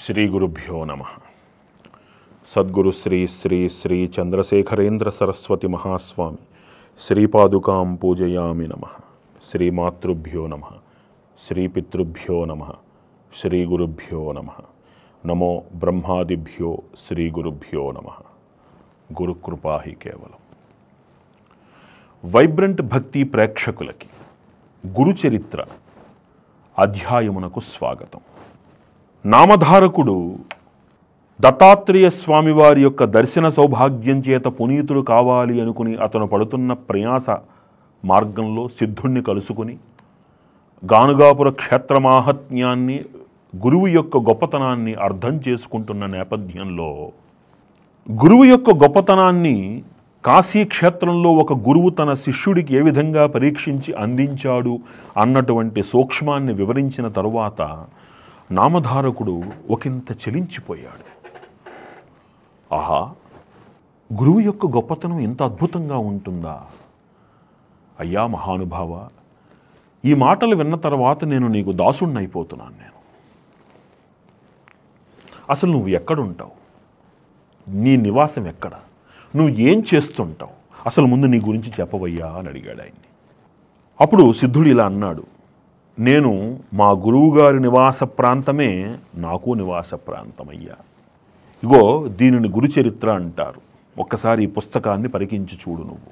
శ్రీ గురుభ్యో నమః. సద్గురు శ్రీ శ్రీ శ్రీ చంద్రశేఖరేంద్ర సరస్వతి మహాస్వామి శ్రీపాదుకాం పూజయామి నమః. శ్రీమాతృభ్యో నమః. శ్రీపితృభ్యో నమః. శ్రీ గురుభ్యో నమః. నమో బ్రహ్మాదిభ్యో శ్రీ గురుభ్యో నమః. గురుకృపా హి కేవలం. వైబ్రెంట్ భక్తి ప్రేక్షకులకి గురుచరిత్ర అధ్యాయమునకు స్వాగతం. నామధారకుడు దత్తాత్రేయ స్వామివారి యొక్క దర్శన సౌభాగ్యం చేత పునీతుడు కావాలి అనుకుని అతను పడుతున్న ప్రయాస మార్గంలో సిద్ధుణ్ణి కలుసుకుని గానుగాపుర క్షేత్ర మాహాత్మ్యాన్ని, గురువు యొక్క గొప్పతనాన్ని అర్థం చేసుకుంటున్న నేపథ్యంలో గురువు యొక్క గొప్పతనాన్ని కాశీ క్షేత్రంలో ఒక గురువు తన శిష్యుడికి ఏ విధంగా పరీక్షించి అందించాడు అన్నటువంటి సూక్ష్మాన్ని వివరించిన తరువాత నామధారకుడు ఒకంత చలించిపోయాడు. ఆహా, గురువు యొక్క గొప్పతనం ఇంత అద్భుతంగా ఉంటుందా? అయ్యా మహానుభావ, ఈ మాటలు విన్న తర్వాత నేను నీకు దాసుణ్ణైపోతున్నాను. నేను అసలు నువ్వు ఎక్కడుంటావు? నీ నివాసం ఎక్కడ? నువ్వు ఏం చేస్తుంటావు? అసలు ముందు నీ గురించి చెప్పవయ్యా అని అడిగాడు ఆయన్ని. అప్పుడు సిద్ధుడు ఇలా అన్నాడు, నేను మా గురువుగారి నివాస ప్రాంతమే నాకు నివాస ప్రాంతమయ్యా. ఇగో దీనిని గురుచరిత్ర అంటారు. ఒక్కసారి ఈ పుస్తకాన్ని పరికించి చూడు. నువ్వు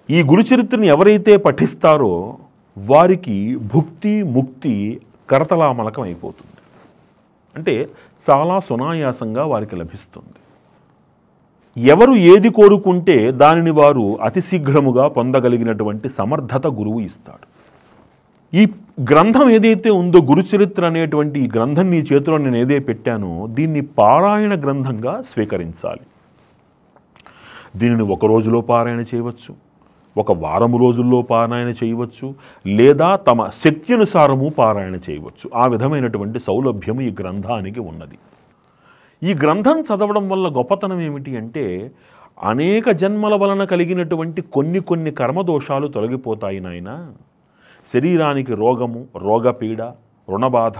ఈ గురుచరిత్రని ఎవరైతే పఠిస్తారో వారికి భుక్తి ముక్తి కరతలామలకం అయిపోతుంది. అంటే చాలా సునాయాసంగా వారికి లభిస్తుంది. ఎవరు ఏది కోరుకుంటే దానిని వారు అతి శీఘ్రముగా పొందగలిగినటువంటి సమర్థత గురువు ఇస్తాడు. ఈ గ్రంథం ఏదైతే ఉందో, గురుచరిత్ర అనేటువంటి ఈ గ్రంథం నీ చేతిలో నేను ఏదే పెట్టానో దీన్ని పారాయణ గ్రంథంగా స్వీకరించాలి. దీనిని ఒక రోజులో పారాయణ చేయవచ్చు, ఒక వారము రోజుల్లో పారాయణ చేయవచ్చు, లేదా తమ శక్తి అనుసారము పారాయణ చేయవచ్చు. ఆ విధమైనటువంటి సౌలభ్యం ఈ గ్రంథానికి ఉన్నది. ఈ గ్రంథం చదవడం వల్ల గొప్పతనం ఏమిటి అంటే, అనేక జన్మల వలన కలిగినటువంటి కొన్ని కర్మదోషాలు తొలగిపోతాయి నాయన. శరీరానికి రోగము, రోగపీడ, రుణబాధ,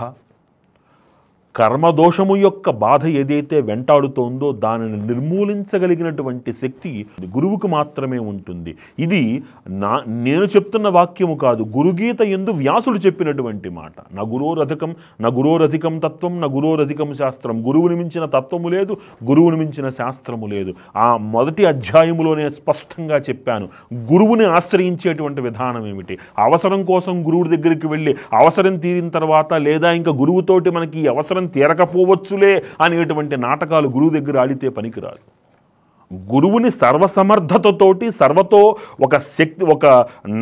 కర్మదోషము యొక్క బాధ ఏదైతే వెంటాడుతోందో దానిని నిర్మూలించగలిగినటువంటి శక్తి గురువుకు మాత్రమే ఉంటుంది. ఇది నేను చెప్తున్న వాక్యము కాదు, గురుగీత యందు వ్యాసుడు చెప్పినటువంటి మాట. నా గురోరధికం తత్వం, నా గురోరధికం శాస్త్రం. గురువుని మించిన తత్వము లేదు, గురువుని మించిన శాస్త్రము లేదు. ఆ మొదటి అధ్యాయములోనే స్పష్టంగా చెప్పాను. గురువుని ఆశ్రయించేటువంటి విధానం ఏమిటి? అవసరం కోసం గురువు దగ్గరికి వెళ్ళి అవసరం తీరిన తర్వాత, లేదా ఇంకా గురువుతోటి మనకి అవసరం తీరకపోవచ్చులే అనేటువంటి నాటకాలు గురువు దగ్గర ఆడితే పనికిరాదు. గురువుని సర్వసమర్థతతోటి, సర్వతో ఒక శక్తి, ఒక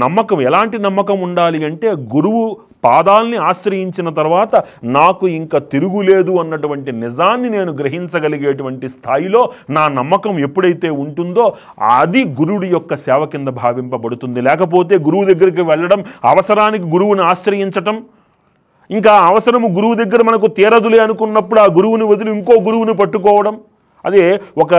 నమ్మకం. ఎలాంటి నమ్మకం ఉండాలి అంటే, గురువు పాదాల్ని ఆశ్రయించిన తర్వాత నాకు ఇంకా తిరుగులేదు అన్నటువంటి నిజాన్ని నేను గ్రహించగలిగేటువంటి స్థాయిలో నా నమ్మకం ఎప్పుడైతే ఉంటుందో అది గురువుడి యొక్క సేవ కింద భావింపబడుతుంది. లేకపోతే గురువు దగ్గరికి వెళ్ళడం, అవసరానికి గురువుని ఆశ్రయించటం, ఇంకా అవసరము గురువు దగ్గర మనకు తీరదులే అనుకున్నప్పుడు ఆ గురువుని వదిలి ఇంకో గురువుని పట్టుకోవడం, అదే ఒక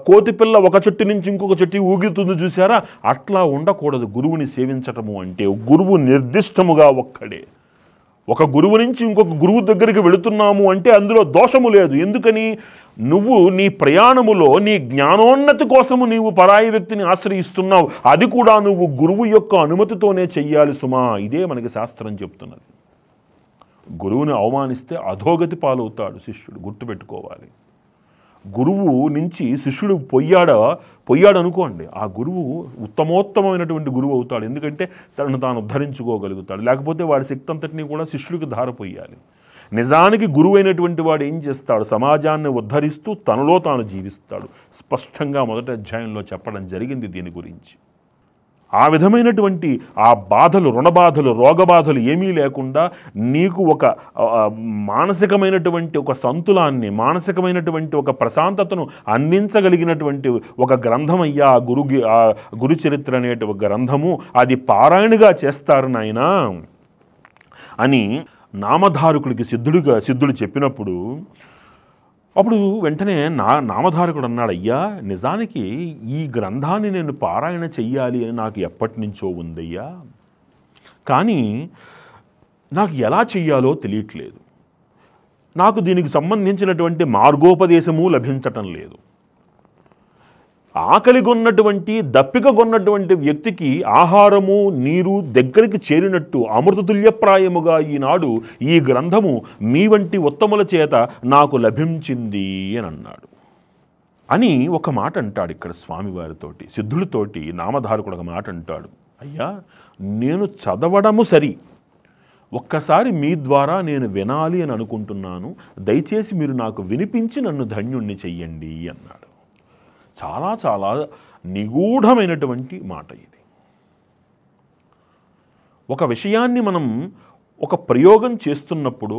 కోతి పిల్ల ఒక చెట్టు నుంచి ఇంకొక చెట్టు ఊగుతుంది చూసారా, అట్లా ఉండకూడదు. గురువుని సేవించటము అంటే గురువు నిర్దిష్టముగా ఒక్కడే. ఒక గురువు నుంచి ఇంకొక గురువు దగ్గరికి వెళుతున్నాము అంటే అందులో దోషము లేదు. ఎందుకని? నువ్వు నీ ప్రయాణములో నీ జ్ఞానోన్నతి కోసము నీవు పరాయి వ్యక్తిని ఆశ్రయిస్తున్నావు. అది కూడా నువ్వు గురువు యొక్క అనుమతితోనే చెయ్యాలి సుమా. ఇదే మనకి శాస్త్రం చెప్తున్నది. గురువుని అవమానిస్తే అధోగతి పాలవుతాడు శిష్యుడు, గుర్తుపెట్టుకోవాలి. గురువు నుంచి శిష్యుడు పొయ్యాడు అనుకోండి, ఆ గురువు ఉత్తమోత్తమైనటువంటి గురువు అవుతాడు. ఎందుకంటే తనను తాను ఉద్ధరించుకోగలుగుతాడు. లేకపోతే వాడి శక్తి అంతటినీ కూడా శిష్యుడికి ధారపోయాలి. నిజానికి గురువు అయినటువంటి వాడు ఏం చేస్తాడు? సమాజాన్ని ఉద్ధరిస్తూ తనలో తాను జీవిస్తాడు. స్పష్టంగా మొదటి అధ్యాయంలో చెప్పడం జరిగింది దీని గురించి. ఆ విధమైనటువంటి ఆ బాధలు, రుణబాధలు, రోగబాధలు ఏమీ లేకుండా నీకు ఒక మానసికమైనటువంటి ఒక సంతులాన్ని, మానసికమైనటువంటి ఒక ప్రశాంతతను అందించగలిగినటువంటి ఒక గ్రంథం అయ్యా ఆ గురుచరిత్ర అనేటి ఒక గ్రంథము. అది పారాయణగా చేస్తారు నాయనా అని నామధారకుడికి సిద్ధుడు చెప్పినప్పుడు, అప్పుడు వెంటనే నామధారకుడు అన్నాడు, అయ్యా నిజానికి ఈ గ్రంథాన్ని నేను పారాయణ చెయ్యాలి అని నాకు ఎప్పటి నుంచో ఉందయ్యా. కానీ నాకు ఎలా చెయ్యాలో తెలియట్లేదు. నాకు దీనికి సంబంధించినటువంటి మార్గోపదేశము లభించటం లేదు. ఆకలిగొన్నటువంటి దప్పికగొన్నటువంటి వ్యక్తికి ఆహారము నీరు దగ్గరికి చేరినట్టు అమృతతుల్యప్రాయముగా ఈనాడు ఈ గ్రంథము మీ వంటి ఉత్తముల చేత నాకు లభించింది అని అన్నాడు అని ఒక మాట అంటాడు ఇక్కడ స్వామివారితోటి. సిద్ధులతోటి నామధారకుడు ఒక మాట అంటాడు, అయ్యా నేను చదవడము సరి, ఒక్కసారి మీ ద్వారా నేను వినాలి అని అనుకుంటున్నాను, దయచేసి మీరు నాకు వినిపించి నన్ను ధన్యుణ్ణి చెయ్యండి అన్నాడు. చాలా చాలా నిగూఢమైనటువంటి మాట ఇది. ఒక విషయాన్ని మనం ఒక ప్రయోగం చేస్తున్నప్పుడు,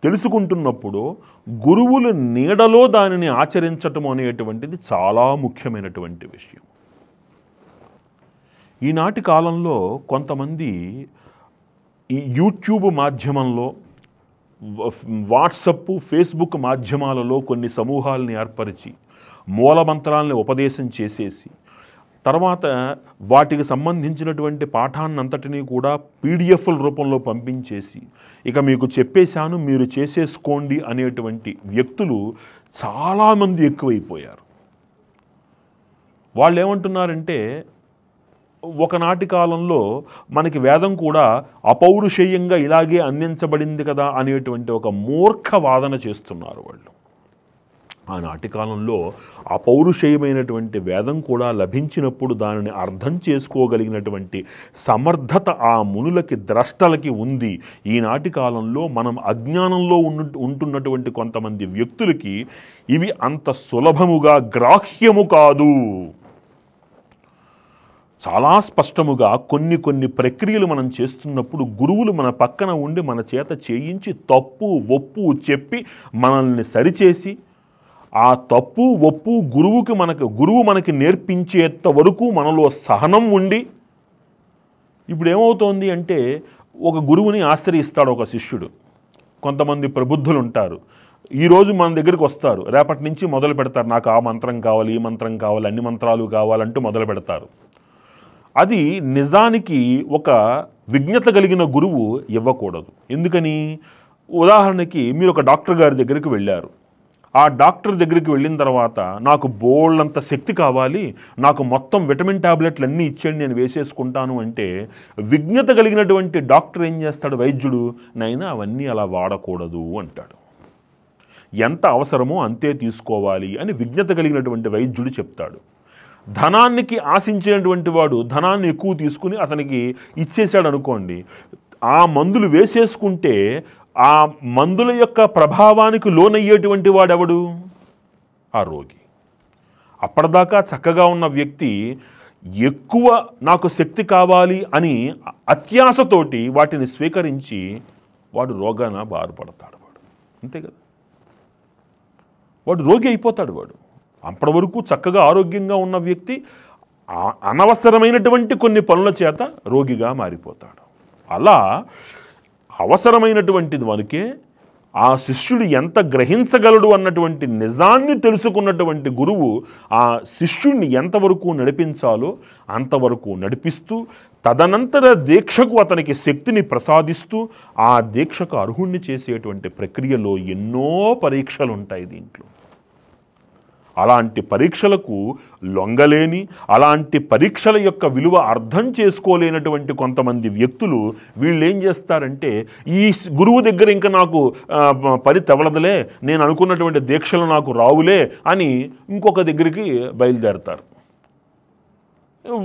తెలుసుకుంటున్నప్పుడు గురువుల నీడలో దానిని ఆచరించటం అనేటువంటిది చాలా ముఖ్యమైనటువంటి విషయం. ఈనాటి కాలంలో కొంతమంది ఈ యూట్యూబ్ మాధ్యమంలో, వాట్సప్, ఫేస్బుక్ మాధ్యమాలలో కొన్ని సమూహాలని ఏర్పరిచి మూలమంత్రాలని ఉపదేశం చేసేసి తర్వాత వాటికి సంబంధించినటువంటి పాఠాన్నంతటినీ కూడా పీడిఎఫ్ల రూపంలో పంపించేసి ఇక మీకు చెప్పేశాను మీరు చేసేసుకోండి అనేటువంటి వ్యక్తులు చాలామంది ఎక్కువైపోయారు. వాళ్ళు ఏమంటున్నారంటే, ఒకనాటి కాలంలో మనకి వేదం కూడా అపౌరుషేయంగా ఇలాగే అందించబడింది కదా అనేటువంటి ఒక మూర్ఖ వాదన చేస్తున్నారు వాళ్ళు. ఆనాటి కాలంలో అపౌరుషేయమైనటువంటి వేదం కూడా లభించినప్పుడు దానిని అర్థం చేసుకోగలిగినటువంటి సమర్థత ఆ మునులకి, ద్రష్టలకి ఉంది. ఈనాటి కాలంలో మనం అజ్ఞానంలో ఉంటున్నటువంటి కొంతమంది వ్యక్తులకి ఇవి అంత సులభముగా గ్రాహ్యము కాదు. చాలా స్పష్టముగా కొన్ని ప్రక్రియలు మనం చేస్తున్నప్పుడు గురువులు మన పక్కన ఉండి మన చేత చేయించి తప్పు ఒప్పు చెప్పి మనల్ని సరిచేసి, ఆ తప్పు ఒప్పు గురువు మనకి నేర్పించేంత వరకు మనలో సహనం ఉండి, ఇప్పుడు ఏమవుతోంది అంటే ఒక గురువుని ఆశ్రయిస్తాడు ఒక శిష్యుడు. కొంతమంది ప్రబుద్ధులు ఉంటారు, ఈరోజు మన దగ్గరికి వస్తారు, రేపటి నుంచి మొదలు పెడతారు, నాకు ఆ మంత్రం కావాలి, ఈ మంత్రం కావాలి, అన్ని మంత్రాలు కావాలంటూ మొదలు పెడతారు. అది నిజానికి ఒక విజ్ఞత కలిగిన గురువు ఇవ్వకూడదు. ఎందుకని? ఉదాహరణకి మీరు ఒక డాక్టర్ గారి దగ్గరికి వెళ్ళారు, ఆ డాక్టర్ దగ్గరికి వెళ్ళిన తర్వాత నాకు బోల్డంత శక్తి కావాలి, నాకు మొత్తం విటమిన్ టాబ్లెట్లు అన్నీ ఇచ్చేయండి, నేను వేసేసుకుంటాను అంటే విజ్ఞత కలిగినటువంటి డాక్టర్ ఏం చేస్తాడు? వైద్యుడు, నైనా అవన్నీ అలా వాడకూడదు అంటాడు. ఎంత అవసరమో అంతే తీసుకోవాలి అని విజ్ఞత కలిగినటువంటి వైద్యుడు చెప్తాడు. ధనానికి ఆశించినటువంటి వాడు ధనాన్ని ఎక్కువ తీసుకుని అతనికి ఇచ్చేశాడు అనుకోండి, ఆ మందులు వేసేసుకుంటే ఆ మందుల యొక్క ప్రభావానికి లోనయ్యేటువంటి వాడెవడు? ఆ రోగి. అప్పటిదాకా చక్కగా ఉన్న వ్యక్తి ఎక్కువ నాకు శక్తి కావాలి అని అత్యాశతోటి వాటిని స్వీకరించి వాడు రోగాన బాధపడతాడు. వాడు అంతే కదా, వాడు రోగి అయిపోతాడు. వాడు అప్పటి వరకు చక్కగా ఆరోగ్యంగా ఉన్న వ్యక్తి అనవసరమైనటువంటి కొన్ని పనుల చేత రోగిగా మారిపోతాడు. అలా అవసరమైనటువంటిది వరకే ఆ శిష్యుడు ఎంత గ్రహించగలడు అన్నటువంటి నిజాన్ని తెలుసుకున్నటువంటి గురువు ఆ శిష్యుడిని ఎంతవరకు నడిపించాలో అంతవరకు నడిపిస్తూ తదనంతర దీక్షకు అతనికి శక్తిని ప్రసాదిస్తూ ఆ దీక్షకు అర్హుణ్ణి చేసేటువంటి ప్రక్రియలో ఎన్నో పరీక్షలు ఉంటాయి దీంట్లో. అలాంటి పరీక్షలకు లొంగలేని, అలాంటి పరీక్షల యొక్క విలువ అర్థం చేసుకోలేనటువంటి కొంతమంది వ్యక్తులు వీళ్ళు ఏం చేస్తారంటే, ఈ గురువు దగ్గర ఇంకా నాకు పని తెవలదులే, నేను అనుకున్నటువంటి దీక్షలు నాకు రావులే అని ఇంకొక దగ్గరికి బయలుదేరతారు.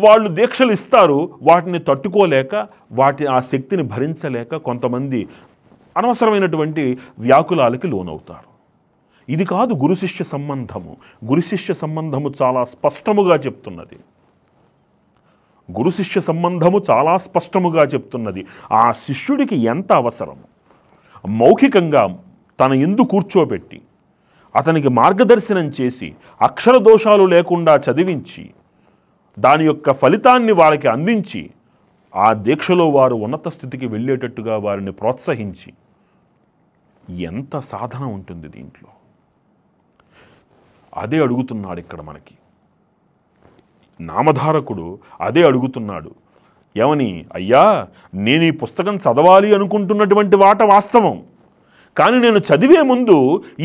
వాళ్ళు దీక్షలు ఇస్తారు, వాటిని తట్టుకోలేక, ఆ శక్తిని భరించలేక కొంతమంది అనవసరమైనటువంటి వ్యాకులాలకి లోనవుతారు. ఇది కాదు గురు శిష్య సంబంధము. గురు శిష్య సంబంధము చాలా స్పష్టముగా చెప్తున్నది. గురు శిష్య సంబంధము చాలా స్పష్టముగా చెప్తున్నది. ఆ శిష్యుడికి ఎంత అవసరము మౌఖికంగా తన యందు కూర్చోబెట్టి అతనికి మార్గదర్శనం చేసి అక్షర దోషాలు లేకుండా చదివించి దాని యొక్క ఫలితాన్ని వారికి అందించి ఆ దీక్షలో వారు ఉన్నత స్థితికి వెళ్ళేటట్టుగా వారిని ప్రోత్సహించి ఎంత సాధన ఉంటుంది దీంట్లో. అదే అడుగుతున్నాడు ఇక్కడ మనకి నామధారకుడు. అదే అడుగుతున్నాడు. ఏమని? అయ్యా, నేను ఈ పుస్తకం చదవాలి అనుకుంటున్నటువంటి మాట వాస్తవం, కానీ నేను చదివే ముందు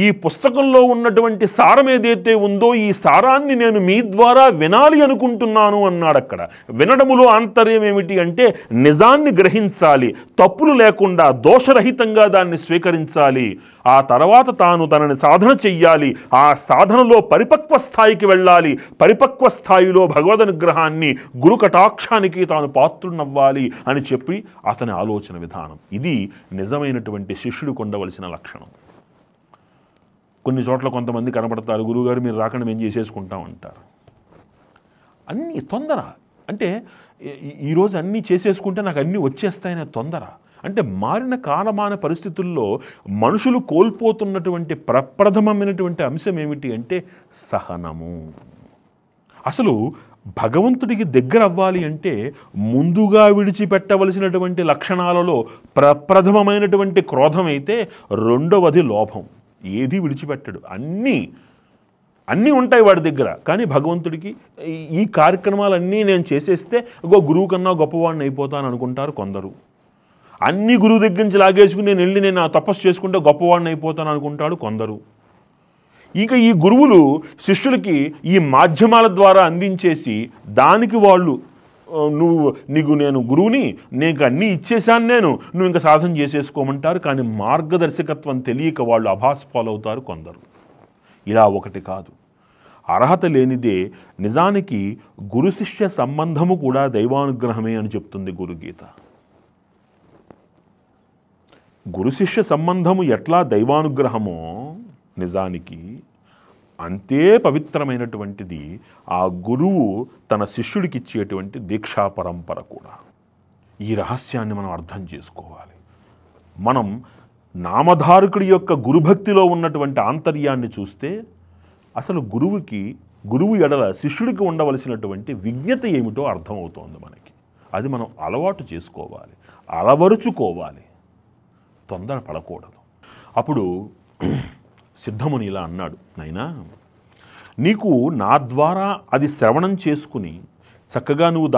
ఈ పుస్తకంలో ఉన్నటువంటి సారం ఏదైతే ఉందో ఈ సారాన్ని నేను మీ ద్వారా వినాలి అనుకుంటున్నాను అన్నాడు. అక్కడ వినడములో ఆంతర్యం ఏమిటి అంటే నిజాన్ని గ్రహించాలి, తప్పులు లేకుండా దోషరహితంగా దాన్ని స్వీకరించాలి, ఆ తర్వాత తాను తనని సాధన చెయ్యాలి, ఆ సాధనలో పరిపక్వ స్థాయికి వెళ్ళాలి, పరిపక్వ స్థాయిలో భగవద్ అనుగ్రహాన్ని గురు కటాక్షానికి తాను పాత్రునవ్వాలి అని చెప్పి అతని ఆలోచన విధానం. ఇది నిజమైనటువంటి శిష్యుడికి ఉండవలసిన లక్షణం. కొన్ని చోట్ల కొంతమంది కనబడతారు, గురువుగారు మీరు రాకుండా మేము చేసేసుకుంటాం అంటారు. అన్నీ తొందర, అంటే ఈరోజు అన్నీ చేసేసుకుంటే నాకు అన్నీ వచ్చేస్తాయనే తొందర. అంటే మారిన కాలమాన పరిస్థితుల్లో మనుషులు కోల్పోతున్నటువంటి ప్రప్రథమమైనటువంటి అంశం ఏమిటి అంటే సహనము. అసలు భగవంతుడికి దగ్గర అవ్వాలి అంటే ముందుగా విడిచిపెట్టవలసినటువంటి లక్షణాలలో ప్రప్రథమమైనటువంటి క్రోధం అయితే రెండవది లోభం. ఏది విడిచిపెట్టడు, అన్నీ ఉంటాయి వాడి దగ్గర. కానీ భగవంతుడికి ఈ కార్యక్రమాలన్నీ నేను చేసేస్తే గురువు కన్నా గొప్పవాడిని అయిపోతాను అనుకుంటారు కొందరు. అన్ని గురువు దగ్గర నుంచి లాగేసుకుని నేను తపస్సు చేసుకుంటే గొప్పవాడిని అయిపోతాను అనుకుంటాడు కొందరు. ఇక ఈ గురువులు శిష్యులకి ఈ మాధ్యమాల ద్వారా అందించేసి దానికి వాళ్ళు నీకు నేను గురువుని, నీకు అన్నీ ఇచ్చేశాను నువ్వు ఇంకా సాధన చేసేసుకోమంటారు. కానీ మార్గదర్శకత్వం తెలియక వాళ్ళు అభాస్ పాలవుతారు కొందరు. ఇలా ఒకటి కాదు, అర్హత లేనిదే. నిజానికి గురు శిష్య సంబంధము కూడా దైవానుగ్రహమే అని చెప్తుంది గురుగీత. గురు శిష్య సంబంధము ఎట్లా దైవానుగ్రహమో నిజానికి అంతే పవిత్రమైనటువంటిది ఆ గురువు తన శిష్యుడికి ఇచ్చేటువంటి దీక్షా పరంపర కూడా. ఈ రహస్యాన్ని మనం అర్థం చేసుకోవాలి. మనం నామధారకుడి యొక్క గురుభక్తిలో ఉన్నటువంటి ఆంతర్యాన్ని చూస్తే అసలు గురువు ఎడల శిష్యుడికి ఉండవలసినటువంటి విజ్ఞత ఏమిటో అర్థమవుతోంది మనకి. అది మనం అలవాటు చేసుకోవాలి, అలవరుచుకోవాలి, తొందర పడకూడదు. అప్పుడు సిద్ధముని ఇలా అన్నాడు, నాయనా నీకు నా ద్వారా అది శ్రవణం చేసుకుని చక్కగా నువ్వు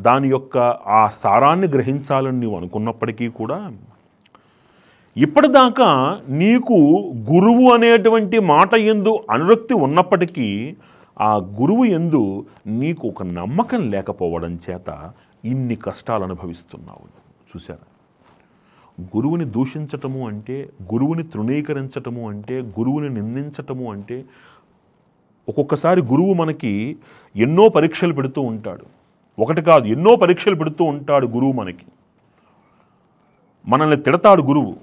దాని యొక్క ఆ సారాన్ని గ్రహించాలని నువ్వు అనుకున్నప్పటికీ కూడా ఇప్పటిదాకా నీకు గురువు అనేటువంటి మాట యందు అనురక్తి ఉన్నప్పటికీ ఆ గురువు యందు నీకు ఒక నమ్మకం లేకపోవడం చేత ఇన్ని కష్టాలు అనుభవిస్తున్నావు. చూసారా, గురువుని దూషించటము అంటే, గురువుని తృణీకరించటము అంటే, గురువుని నిందించటము అంటే, ఒక్కొక్కసారి గురువు మనకి ఎన్నో పరీక్షలు పెడుతూ ఉంటాడు. ఒకటి కాదు, ఎన్నో పరీక్షలు పెడుతూ ఉంటాడు గురువు మనకి. మనల్ని తిడతాడు గురువు,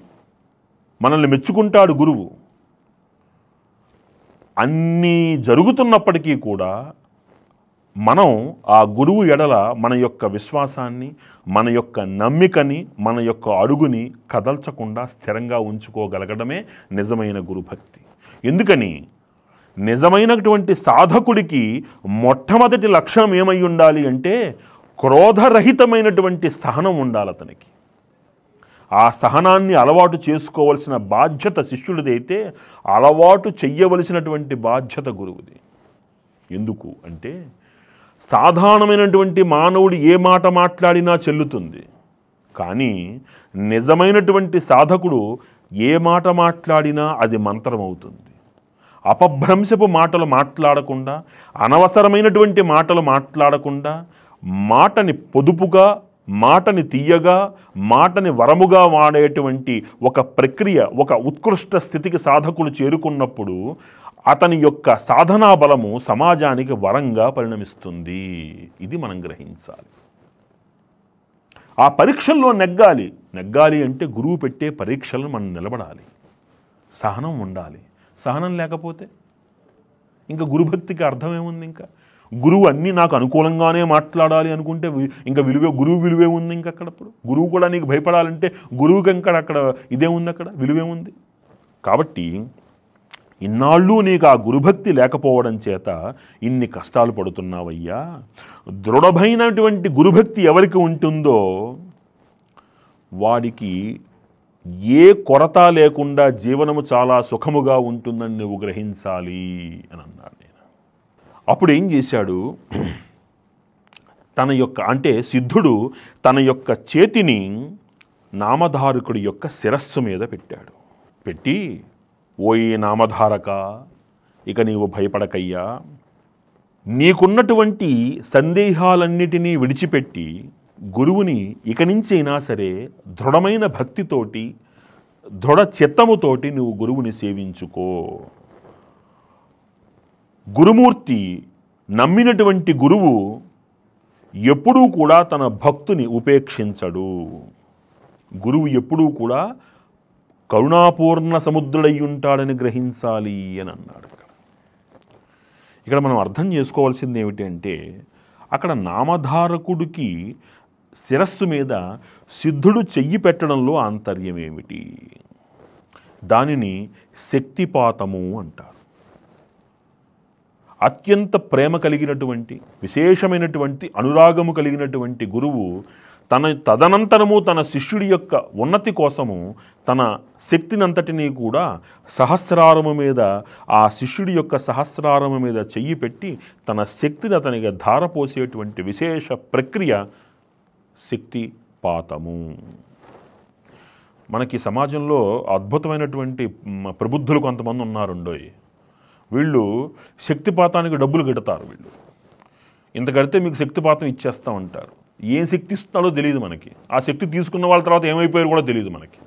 మనల్ని మెచ్చుకుంటాడు గురువు. అన్నీ జరుగుతున్నప్పటికీ కూడా మనం ఆ గురువు ఎడల మన యొక్క విశ్వాసాన్ని, మన యొక్క నమ్మికని, మన యొక్క అడుగుని కదల్చకుండా స్థిరంగా ఉంచుకోగలగడమే నిజమైన గురుభక్తి. ఎందుకని నిజమైనటువంటి సాధకుడికి మొట్టమొదటి లక్ష్యం ఏమై ఉండాలి అంటే క్రోధరహితమైనటువంటి సహనం ఉండాలి అతనికి. ఆ సహనాన్ని అలవాటు చేసుకోవలసిన బాధ్యత శిష్యుడిదైతే అలవాటు చెయ్యవలసినటువంటి బాధ్యత గురువుది. ఎందుకు అంటే సాధారణమైనటువంటి మానవుడు ఏ మాట మాట్లాడినా చెల్లుతుంది, కానీ నిజమైనటువంటి సాధకుడు ఏ మాట మాట్లాడినా అది మంత్రమవుతుంది. అపభ్రంశపు మాటలు మాట్లాడకుండా, అనవసరమైనటువంటి మాటలు మాట్లాడకుండా, మాటని పొదుపుగా, మాటని తీయగా, మాటని వరముగా వాడేటువంటి ఒక ప్రక్రియ, ఒక ఉత్కృష్ట స్థితికి సాధకుడు చేరుకున్నప్పుడు అతని యొక్క సాధనా బలము సమాజానికి వరంగా పరిణమిస్తుంది. ఇది మనం గ్రహించాలి. ఆ పరీక్షల్లో నెగ్గాలి అంటే గురువు పెట్టే పరీక్షలను మనం నిలబడాలి, సహనం ఉండాలి. సహనం లేకపోతే ఇంకా గురుభక్తికి అర్థమేముంది? ఇంకా గురువు అన్నీ నాకు అనుకూలంగానే మాట్లాడాలి అనుకుంటే ఇంకా గురువు విలువే ఉంది. ఇంకా అక్కడప్పుడు గురువు కూడా నీకు భయపడాలంటే గురువుకి ఇంకా అక్కడ ఇదేముంది, అక్కడ విలువేముంది? కాబట్టి ఇన్నాళ్ళు నీకు ఆ గురుభక్తి లేకపోవడం చేత ఇన్ని కష్టాలు పడుతున్నావయ్యా. దృఢమైనటువంటి గురుభక్తి ఎవరికి ఉంటుందో వాడికి ఏ కొరత లేకుండా జీవనము చాలా సుఖముగా ఉంటుందని నువ్వు గ్రహించాలి అని అన్నాడు. నేను అప్పుడు ఏం చేశాడు, సిద్ధుడు తన యొక్క చేతిని నామధారకుడి యొక్క శిరస్సు మీద పెట్టాడు. పెట్టి, ఓయి నామధారక, ఇక నీవు భయపడకయ్యా, నీకున్నటువంటి సందేహాలన్నిటినీ విడిచిపెట్టి గురువుని ఇక నుంచైనా సరే దృఢమైన భక్తితోటి, దృఢ చిత్తముతోటి నువ్వు గురువుని సేవించుకో. గురుమూర్తి, నమ్మినటువంటి గురువు ఎప్పుడూ కూడా తన భక్తుని ఉపేక్షించడు. గురువు ఎప్పుడూ కూడా కరుణాపూర్ణ సముద్రుడై ఉంటాడని గ్రహించాలి అని అన్నాడు. ఇక్కడ మనం అర్థం చేసుకోవాల్సింది ఏమిటి అంటే, అక్కడ నామధారకుడికి శిరస్సు మీద సిద్ధుడు చెయ్యి పెట్టడంలో ఆంతర్యం ఏమిటి? దానిని శక్తిపాతము అంటారు. అత్యంత ప్రేమ కలిగినటువంటి, విశేషమైనటువంటి అనురాగము కలిగినటువంటి గురువు తదనంతరము తన శిష్యుడి యొక్క ఉన్నతి కోసము తన శక్తినంతటినీ కూడా సహస్రారము మీద, ఆ శిష్యుడి యొక్క సహస్రారము మీద చెయ్యి పెట్టి తన శక్తిని అతనికి ధారపోసేటువంటి విశేష ప్రక్రియ శక్తిపాతము. మనకి సమాజంలో అద్భుతమైనటువంటి ప్రబుద్ధులు కొంతమంది ఉన్నారుండోయ్. వీళ్ళు శక్తిపాతానికి డబ్బులు కడతారు. వీళ్ళు ఇంత కడితే మీకు శక్తిపాతం ఇచ్చేస్తూ ఉంటారు. ఏం శక్తి ఇస్తున్నాడో తెలియదు మనకి. ఆ శక్తి తీసుకున్న వాళ్ళ తర్వాత ఏమైపోయారు కూడా తెలియదు మనకి.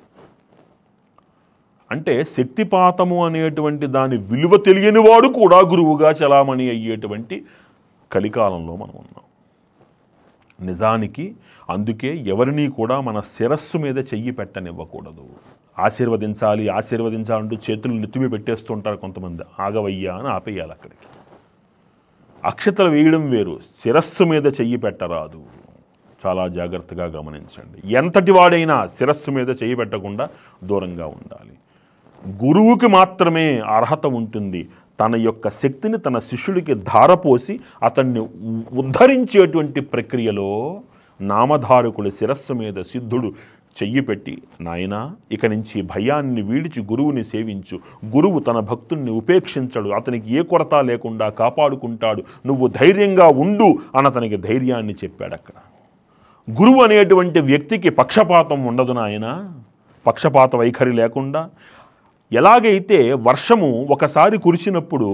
అంటే శక్తిపాతము అనేటువంటి దాని విలువ తెలియని వాడు కూడా గురువుగా చలామణి అయ్యేటువంటి కలికాలంలో మనం ఉన్నాం. నిజానికి అందుకే ఎవరినీ కూడా మన శిరస్సు మీద చెయ్యి పెట్టనివ్వకూడదు. ఆశీర్వదించాలంటూ చేతులు నెత్తిమి పెట్టేస్తుంటారు కొంతమంది. ఆగవయ్యా అని ఆపేయాలి అక్కడికి. అక్షతలు వేయడం వేరు, శిరస్సు మీద చెయ్యి పెట్టరాదు. చాలా జాగ్రత్తగా గమనించండి. ఎంతటి వాడైనా శిరస్సు మీద చెయ్యి పెట్టకుండా దూరంగా ఉండాలి. గురువుకి మాత్రమే అర్హత ఉంటుంది తన యొక్క శక్తిని తన శిష్యుడికి ధారపోసి అతన్ని ఉద్ధరించేటువంటి ప్రక్రియలో నామధారకుడి శిరస్సు మీద సిద్ధుడు చెయ్యి పెట్టి, నాయనా ఇక నుంచి భయాన్ని వీడిచి గురువుని సేవించు, గురువు తన భక్తుల్ని ఉపేక్షించడు, అతనికి ఏ కొరత లేకుండా కాపాడుకుంటాడు, నువ్వు ధైర్యంగా ఉండు అని అతనికి ధైర్యాన్ని చెప్పాడు. అక్కడ గురువు అనేటువంటి వ్యక్తికి పక్షపాతం ఉండదు నాయన. పక్షపాత వైఖరి లేకుండా, ఎలాగైతే వర్షము ఒకసారి కురిసినప్పుడు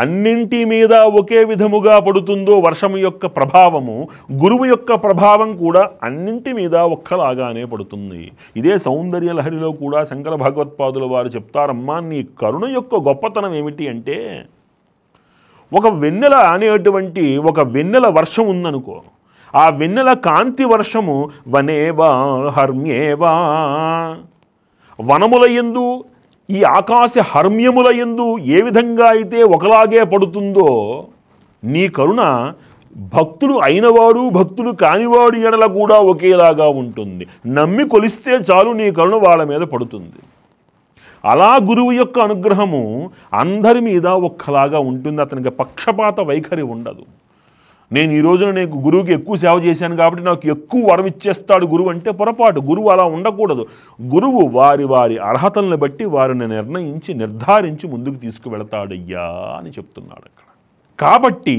అన్నింటి మీద ఒకే విధముగా పడుతుందో వర్షము యొక్క ప్రభావము, గురువు యొక్క ప్రభావం కూడా అన్నింటి మీద ఒక్కలాగానే పడుతుంది. ఇదే సౌందర్య లహరిలో కూడా శంకర భగవత్పాదుల వారు చెప్తారమ్మా, నీ కరుణ యొక్క గొప్పతనం ఏమిటి అంటే, ఒక వెన్నెల అనేటువంటి ఒక వెన్నెల వర్షం ఉందనుకో, ఆ వెన్నెల కాంతి వర్షము వనేవా హర్మ్యేవా, వనములయందు ఈ ఆకాశ హర్మ్యములయందు ఏ విధంగా అయితే ఒకలాగే పడుతుందో, నీ కరుణ భక్తులు అయినవాడు భక్తులు కానివాడు ఎడల కూడా ఒకేలాగా ఉంటుంది. నమ్మి కొలిస్తే చాలు నీ కరుణ వాళ్ళ మీద పడుతుంది. అలా గురువు యొక్క అనుగ్రహము అందరి మీద ఒక్కలాగా ఉంటుంది. అతనికి పక్షపాత వైఖరి ఉండదు. నేను ఈ రోజున నేను గురువుకి ఎక్కువ సేవ చేశాను కాబట్టి నాకు ఎక్కువ వరం ఇచ్చేస్తాడు గురువు అంటే పొరపాటు. గురువు అలా ఉండకూడదు. గురువు వారి వారి అర్హతలను బట్టి వారిని నిర్ధారించి ముందుకు తీసుకువెళతాడయ్యా అని చెప్తున్నాడు అక్కడ. కాబట్టి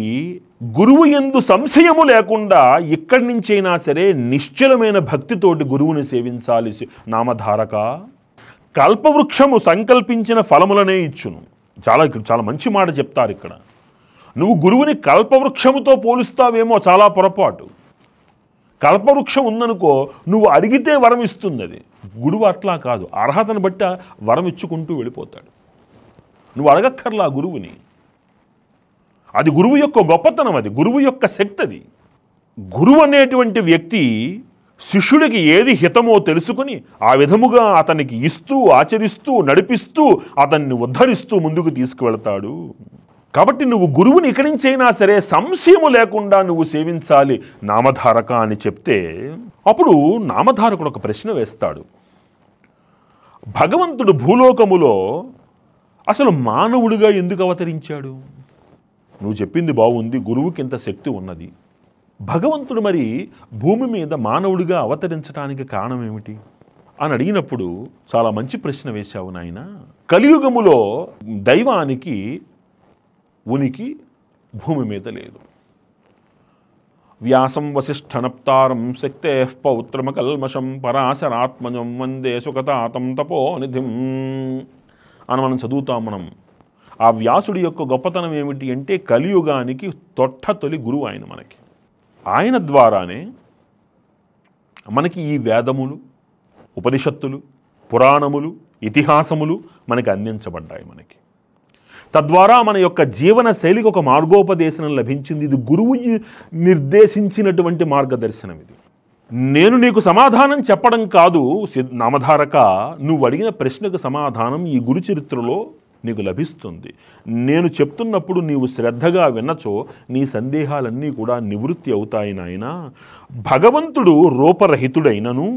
గురువు యందు సంశయము లేకుండా ఇక్కడి నుంచైనా సరే నిశ్చలమైన భక్తితోటి గురువుని సేవించాలి. నామధారక, కల్పవృక్షము సంకల్పించిన ఫలములనే ఇచ్చును. చాలా మంచి మాట చెప్తారు ఇక్కడ. నువ్వు గురువుని కల్పవృక్షముతో పోలుస్తావేమో, చాలా పొరపాటు. కల్పవృక్షం ఉందనుకో, నువ్వు అడిగితే వరం ఇస్తుంది అది. గురువు అట్లా కాదు, అర్హతను బట్టి వరం ఇచ్చుకుంటూ వెళ్ళిపోతాడు. నువ్వు అడగక్కర్లా గురువుని. అది గురువు యొక్క గొప్పతనం, అది గురువు యొక్క శక్తి. అది గురువు అనేటువంటి వ్యక్తి శిష్యుడికి ఏది హితమో తెలుసుకుని ఆ విధముగా అతనికి ఇస్తూ, ఆచరిస్తూ, నడిపిస్తూ, అతన్ని ఉద్ధరిస్తూ ముందుకు తీసుకువెళ్తాడు. కాబట్టి నువ్వు గురువుని ఇక్కడి నుంచైనా సరే సంశయము లేకుండా నువ్వు సేవించాలి నామధారక అని చెప్తే, అప్పుడు నామధారకుడు ఒక ప్రశ్న వేస్తాడు. భగవంతుడు భూలోకములో అసలు మానవుడిగా ఎందుకు అవతరించాడు? నువ్వు చెప్పింది బాగుంది, గురువుకి ఇంత శక్తి ఉన్నది. భగవంతుడు మరి భూమి మీద మానవుడిగా అవతరించడానికి కారణం ఏమిటి అని అడిగినప్పుడు చాలా మంచి ప్రశ్న వేశావు నాయన. కలియుగములో దైవానికి ఉనికి భూమి మీద లేదు. వ్యాసం వసిష్ఠనప్తారం శక్తే పౌత్రమకల్మషం పరాశరాత్మజం వందే సుఖతాతం తపోనిధిం. అని మనం చదువుతాం. ఆ వ్యాసుడి యొక్క గొప్పతనం ఏమిటి అంటే కలియుగానికి తొలి గురువు ఆయన. ఆయన ద్వారానే మనకి ఈ వేదములు, ఉపనిషత్తులు, పురాణములు, ఇతిహాసములు మనకి అందించబడ్డాయి. తద్వారా మన యొక్క జీవన శైలికి ఒక మార్గోపదేశనం లభించింది. ఇది గురువు నిర్దేశించినటువంటి మార్గదర్శనం. ఇది నేను నీకు సమాధానం చెప్పడం కాదు నామధారక, నువ్వు అడిగిన ప్రశ్నకు సమాధానం ఈ గురు చరిత్రలో నీకు లభిస్తుంది. నేను చెప్తున్నప్పుడు నీవు శ్రద్ధగా విన్నచో నీ సందేహాలన్నీ కూడా నివృత్తి అవుతాయి నాయనా. భగవంతుడు రూపరహితుడైనను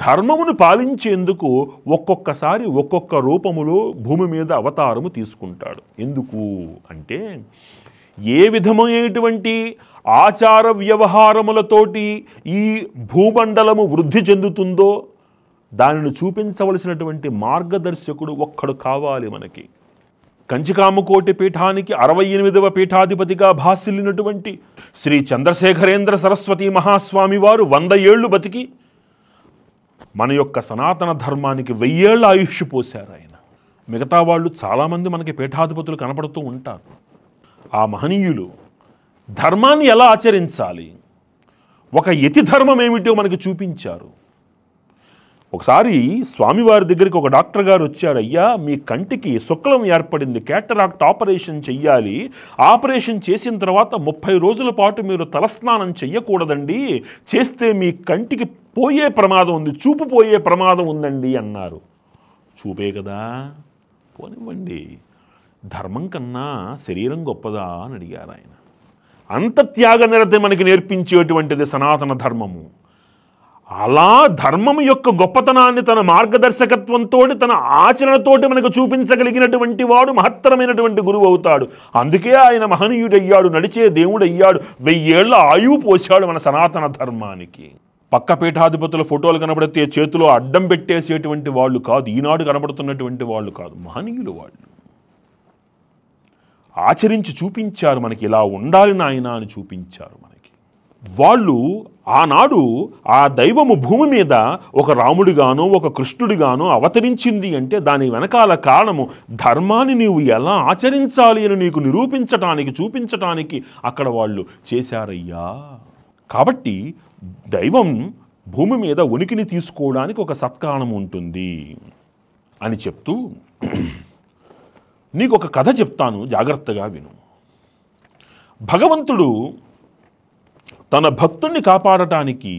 ధర్మమును పాలించేందుకు ఒక్కొక్కసారి ఒక్కొక్క రూపములో భూమి మీద అవతారము తీసుకుంటాడు. ఎందుకు అంటే ఏ విధమైనటువంటి ఆచార వ్యవహారములతోటి ఈ భూమండలము వృద్ధి చెందుతుందో దానిని చూపించవలసినటువంటి మార్గదర్శకుడు ఒక్కడు కావాలి మనకి. కంచికామకోటి పీఠానికి 68వ పీఠాధిపతిగా భాసిల్లినటువంటి శ్రీ చంద్రశేఖరేంద్ర సరస్వతి మహాస్వామి వారు 100 ఏళ్ళు బతికి మన యొక్క సనాతన ధర్మానికి 1000 ఏళ్ల ఆయుష్ పోశారు ఆయన. మిగతా వాళ్ళు చాలామంది మనకి పీఠాధిపతులు కనపడుతూ ఉంటారు. ఆ మహనీయులు ధర్మాన్ని ఎలా ఆచరించాలి, ఒక యతి ధర్మం ఏమిటో మనకి చూపించారు. ఒకసారి స్వామివారి దగ్గరికి ఒక డాక్టర్ గారు వచ్చారు. అయ్యా, మీ కంటికి శుక్లం ఏర్పడింది, క్యాటరాక్ట్ ఆపరేషన్ చెయ్యాలి. ఆపరేషన్ చేసిన తర్వాత 30 రోజుల పాటు మీరు తలస్నానం చెయ్యకూడదండి, చేస్తే మీ కంటికి పోయే ప్రమాదం ఉంది, చూపు పోయే ప్రమాదం ఉందండి అన్నారు. చూపే కదా, పోనివ్వండి, ధర్మం కన్నా శరీరం గొప్పదా అని అడిగారు ఆయన. అంత త్యాగనిరత మనకి నేర్పించేటువంటిది సనాతన ధర్మము. అలా ధర్మము యొక్క గొప్పతనాన్ని తన మార్గదర్శకత్వంతో, తన ఆచరణతోటి మనకు చూపించగలిగినటువంటి వాడు మహత్తరమైనటువంటి గురువు అవుతాడు. అందుకే ఆయన మహనీయుడయ్యాడు, నడిచే దేవుడయ్యాడు, 1000 ఏళ్ల ఆయువు పోశాడు మన సనాతన ధర్మానికి. పక్క పీఠాధిపతుల ఫోటోలు కనబడితే చేతిలో అడ్డం పెట్టేసేటువంటి వాళ్ళు కాదు, ఈనాడు కనబడుతున్నటువంటి వాళ్ళు కాదు, మహనీయులు వాళ్ళు. ఆచరించి చూపించారు మనకి, ఇలా ఉండాలి నాయన అని చూపించారు మనకి. వాళ్ళు ఆనాడు ఆ దైవము భూమి మీద ఒక రాముడిగానో ఒక కృష్ణుడిగానో అవతరించింది అంటే దాని వెనకాల కారణము ధర్మాన్ని నీవు ఎలా ఆచరించాలి అని నీకు నిరూపించటానికి, చూపించటానికి అక్కడ వాళ్ళు చేశారయ్యా. కాబట్టి దైవం భూమి మీద ఉనికిని తీసుకోవడానికి ఒక సత్కారణం ఉంటుంది అని చెప్తూ, నీకు ఒక కథ చెప్తాను, జాగ్రత్తగా విను. భగవంతుడు తన భక్తుణ్ణి కాపాడటానికి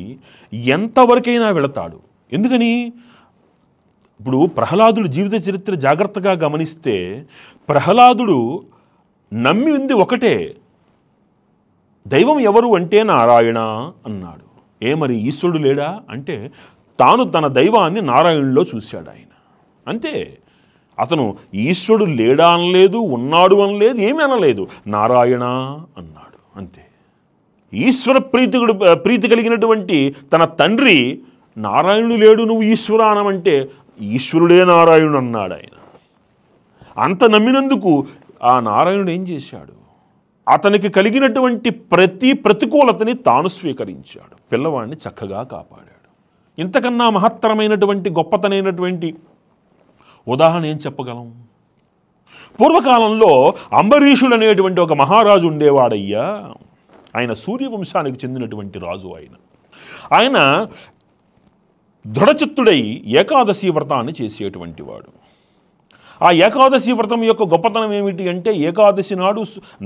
ఎంతవరకైనా వెళతాడు. ఎందుకని? ఇప్పుడు ప్రహ్లాదుడు జీవిత చరిత్ర జాగ్రత్తగా గమనిస్తే ప్రహ్లాదుడు నమ్మి ఉంది ఒకటే, దైవం ఎవరు అంటే నారాయణ అన్నాడు. మరి ఈశ్వరుడు లేడా అంటే తాను తన దైవాన్ని నారాయణుల్లో చూశాడు ఆయన. అంతే, అతను ఈశ్వరుడు లేడా అనలేదు, ఉన్నాడు అనలేదు, ఏమీ అనలేదు, నారాయణ అన్నాడు అంతే. ఈశ్వర ప్రీతి కలిగినటువంటి తన తండ్రి నారాయణుడు లేడు, నువ్వు ఈశ్వరానమంటే ఈశ్వరుడే నారాయణుడు అన్నాడు ఆయన. అంత నమ్మినందుకు ఆ నారాయణుడు ఏం చేశాడు? అతనికి కలిగినటువంటి ప్రతి ప్రతికూలతని తాను స్వీకరించాడు, పిల్లవాడిని చక్కగా కాపాడాడు. ఇంతకన్నా మహత్తరమైనటువంటి గొప్పతనైనటువంటి ఉదాహరణ ఏం చెప్పగలం? పూర్వకాలంలో అంబరీషుడు అనేటువంటి ఒక మహారాజు ఉండేవాడయ్యా. ఆయన సూర్యవంశానికి చెందినటువంటి రాజు. ఆయన దృఢచిత్తుడై ఏకాదశి వ్రతాన్ని చేసేటువంటి వాడు. ఆ ఏకాదశి వ్రతం యొక్క గొప్పతనం ఏమిటి అంటే ఏకాదశి నాడు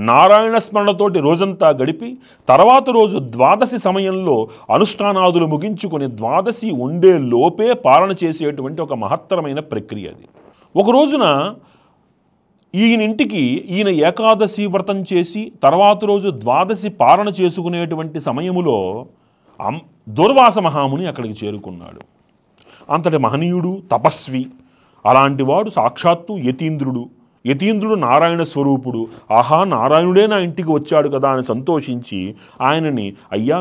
నారాయణ స్మరణతోటి రోజంతా గడిపి తర్వాత రోజు ద్వాదశి సమయంలో అనుష్ఠానాదులు ముగించుకొని ద్వాదశి ఉండే లోపే పాలన చేసేటువంటి ఒక మహత్తరమైన ప్రక్రియ అది. ఒక రోజున ఈయన ఏకాదశి వ్రతం చేసి తర్వాత రోజు ద్వాదశి పాలన చేసుకునేటువంటి సమయములో దుర్వాస మహాముని అక్కడికి చేరుకున్నాడు. అంతటి మహనీయుడు, తపస్వి, అలాంటి వాడు సాక్షాత్తు యతీంద్రుడు. యతీంద్రుడు నారాయణ స్వరూపుడు, ఆహా నారాయణుడే నా ఇంటికి వచ్చాడు కదా అని సంతోషించి ఆయనని, అయ్యా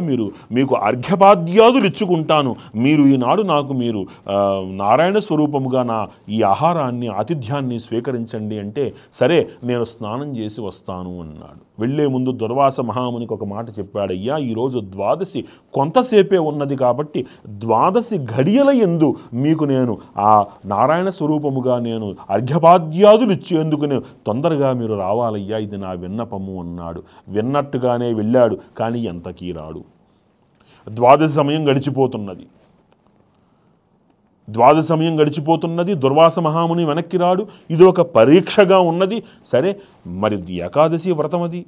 మీకు అర్ఘ్యపాద్యాదులు ఇచ్చుకుంటాను, మీరు ఈనాడు నాకు మీరు నారాయణ స్వరూపముగా నా ఈ ఆహారాన్ని ఆతిథ్యాన్ని స్వీకరించండి అంటే, సరే నేను స్నానం చేసి వస్తాను అన్నాడు. వెళ్లే ముందు దుర్వాస మహామునికి ఒక మాట చెప్పాడు, అయ్యా ఈరోజు ద్వాదశి కొంతసేపే ఉన్నది కాబట్టి ద్వాదశి ఘడియల యందు మీకు నేను ఆ నారాయణ స్వరూపముగా నేను అర్ఘ్యపాద్యాదులు ఇచ్చేందుకు తొందరగా మీరు రావాలయ్యా, ఇది నా విన్నపము అన్నాడు. విన్నట్టుగానే వెళ్ళాడు, కానీ ఎంతకీ రాడు. ద్వాదశి సమయం గడిచిపోతున్నది. దుర్వాస మహాముని వెనక్కి రాడు. ఇది ఒక పరీక్షగా ఉన్నది. సరే మరి ఏకాదశి వ్రతం, అది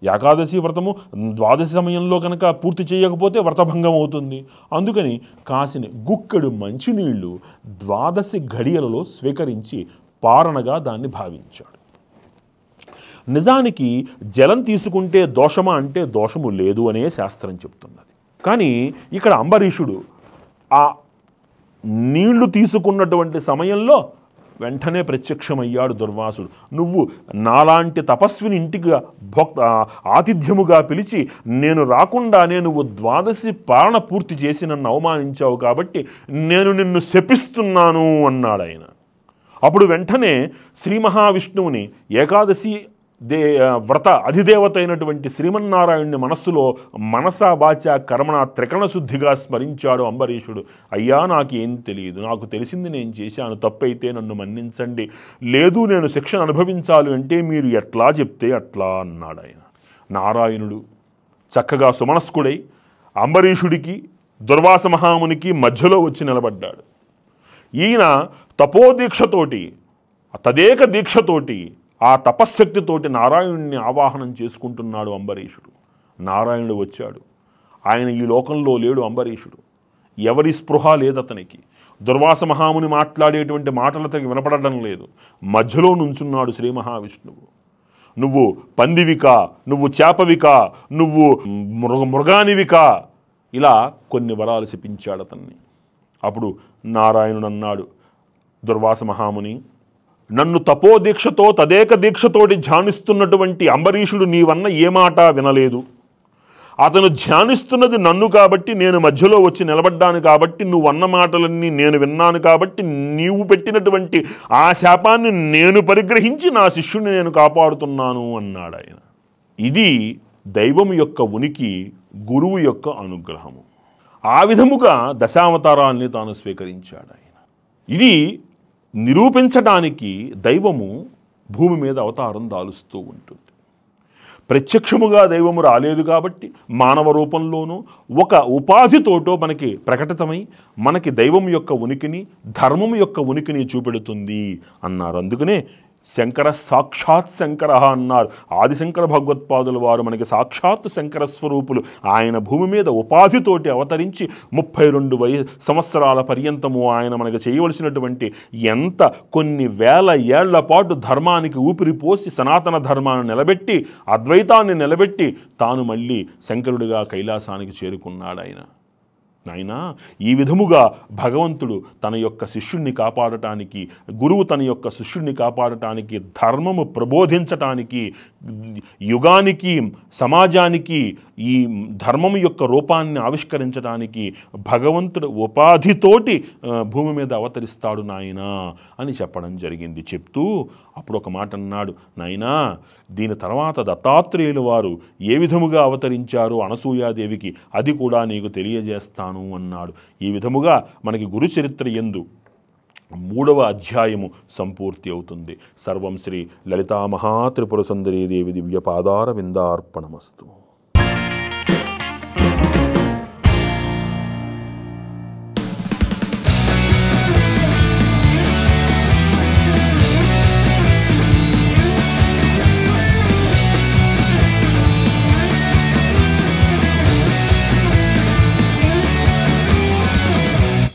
ఏకాదశి వ్రతము ద్వాదశి సమయంలో కనుక పూర్తి చేయకపోతే వ్రతభంగం అవుతుంది. అందుకని కాసిని గుక్కెడు మంచినీళ్లు ద్వాదశి ఘడియలలో స్వీకరించి పారణగా దాన్ని భావించాడు. నిజానికి జలం తీసుకుంటే దోషమా అంటే దోషము లేదు అనే శాస్త్రం చెప్తున్నది. కానీ ఇక్కడ అంబరీషుడు ఆ నీళ్లు తీసుకున్నటువంటి సమయంలో వెంటనే ప్రత్యక్షమయ్యాడు దుర్వాసుడు. నువ్వు నాలాంటి తపస్విని ఇంటికి ఆతిథ్యముగా పిలిచి నేను రాకుండానే నువ్వు ద్వాదశి పాలన పూర్తి చేసి నన్ను అవమానించావు కాబట్టి నేను నిన్ను శపిస్తున్నాను అన్నాడు ఆయన. అప్పుడు వెంటనే శ్రీ మహావిష్ణువుని ఏకాదశి వ్రత అధిదేవత అయినటువంటి శ్రీమన్నారాయణుని మనస్సులో మనసా వాచ కర్మణ త్రికరణ శుద్ధిగా స్మరించాడు అంబరీషుడు. అయ్యా నాకేం తెలియదు, నాకు తెలిసింది నేను చేశాను, తప్పైతే నన్ను మన్నించండి, లేదు నేను శిక్షను అనుభవించాలి అంటే మీరు ఎట్లా చెప్తే అట్లా అన్నాడు ఆయన. నారాయణుడు చక్కగా సుమనస్కుడై అంబరీషుడికి దుర్వాస మహామునికి మధ్యలో వచ్చి నిలబడ్డాడు. ఈయన తపోదీక్షతోటి తదేక దీక్షతోటి ఆ తపశ్శక్తితోటి నారాయణుడిని ఆవాహనం చేసుకుంటున్నాడు అంబరీషుడు. నారాయణుడు వచ్చాడు. ఆయన ఈ లోకంలో లేడు అంబరీషుడు. ఎవరి స్పృహ లేదు అతనికి. దుర్వాస మహాముని మాట్లాడేటువంటి మాటలు అతనికి వినపడడం లేదు. మధ్యలో నుంచున్నాడు శ్రీ మహావిష్ణువు. నువ్వు పందివికా, నువ్వు చేపవికా, నువ్వు మృగానివికా, ఇలా కొన్ని వరాలు చెప్పించాడు అతన్ని. అప్పుడు నారాయణుడు అన్నాడు, దుర్వాస మహాముని, నన్ను తపోదీక్షతో తదేక దీక్షతోటి ధ్యానిస్తున్నటువంటి అంబరీషుడు నీవన్న ఏ మాట వినలేదు. అతను ధ్యానిస్తున్నది నన్ను కాబట్టి నేను మధ్యలో వచ్చి నిలబడ్డాను కాబట్టి నువ్వన్న మాటలన్నీ నేను విన్నాను కాబట్టి నీవు పెట్టినటువంటి ఆ శాపాన్ని నేను పరిగ్రహించి నా శిష్యుని నేను కాపాడుతున్నాను అన్నాడు ఆయన. ఇది దైవం యొక్క ఉనికి, గురువు యొక్క అనుగ్రహము. ఆ విధముగా దశావతారాల్ని తాను స్వీకరించాడు ఆయన. ఇది నిరూపించడానికి దైవము భూమి మీద అవతారం దాలుస్తూ ఉంటుంది. ప్రత్యక్షముగా దైవము రాలేదు కాబట్టి మానవ రూపంలోనూ ఒక ఉపాధితోటో మనకి ప్రకటితమై మనకి దైవం యొక్క ఉనికిని, ధర్మం యొక్క ఉనికిని చూపెడుతుంది అన్నారు. అందుకనే శంకర సాక్షాత్ శంకర అన్నారు. ఆదిశంకర భగవత్పాదుల వారు మనకి సాక్షాత్ శంకర స్వరూపులు. ఆయన భూమి మీద ఉపాధితోటి అవతరించి 32 సంవత్సరాల పర్యంతము ఆయన మనకు చేయవలసినటువంటి కొన్ని వేల ఏళ్ల పాటు ధర్మానికి ఊపిరిపోసి సనాతన ధర్మాన్ని నిలబెట్టి అద్వైతాన్ని నిలబెట్టి తాను మళ్ళీ శంకరుడిగా కైలాసానికి చేరుకున్నాడు ఆయన. నాయనా, ఈ విధముగా భగవంతుడు తన యొక్క శిష్యుణ్ణి కాపాడటానికి, గురువు తన యొక్క శిష్యుణ్ణి కాపాడటానికి, ధర్మము ప్రబోధించటానికి, యుగానికి సమాజానికి ఈ ధర్మము యొక్క రూపాన్ని ఆవిష్కరించడానికి భగవంతుడు ఉపాధితోటి భూమి మీద అవతరిస్తాడు నాయనా అని చెప్పడం జరిగింది. చెప్తూ అప్పుడు ఒక మాట అన్నాడు, నాయనా దీని తర్వాత దత్తాత్రేయుల వారు ఏ విధముగా అవతరించారో అనసూయాదేవికి అది కూడా నీకు తెలియజేస్తాను అన్నాడు. ఈ విధముగా మనకి గురు చరిత్ర యందు 3వ అధ్యాయము సంపూర్తి అవుతుంది. సర్వం శ్రీ లలితా మహాత్రిపుర సుందరీ దేవి దివ్య పాదార విందార్పణమస్తు.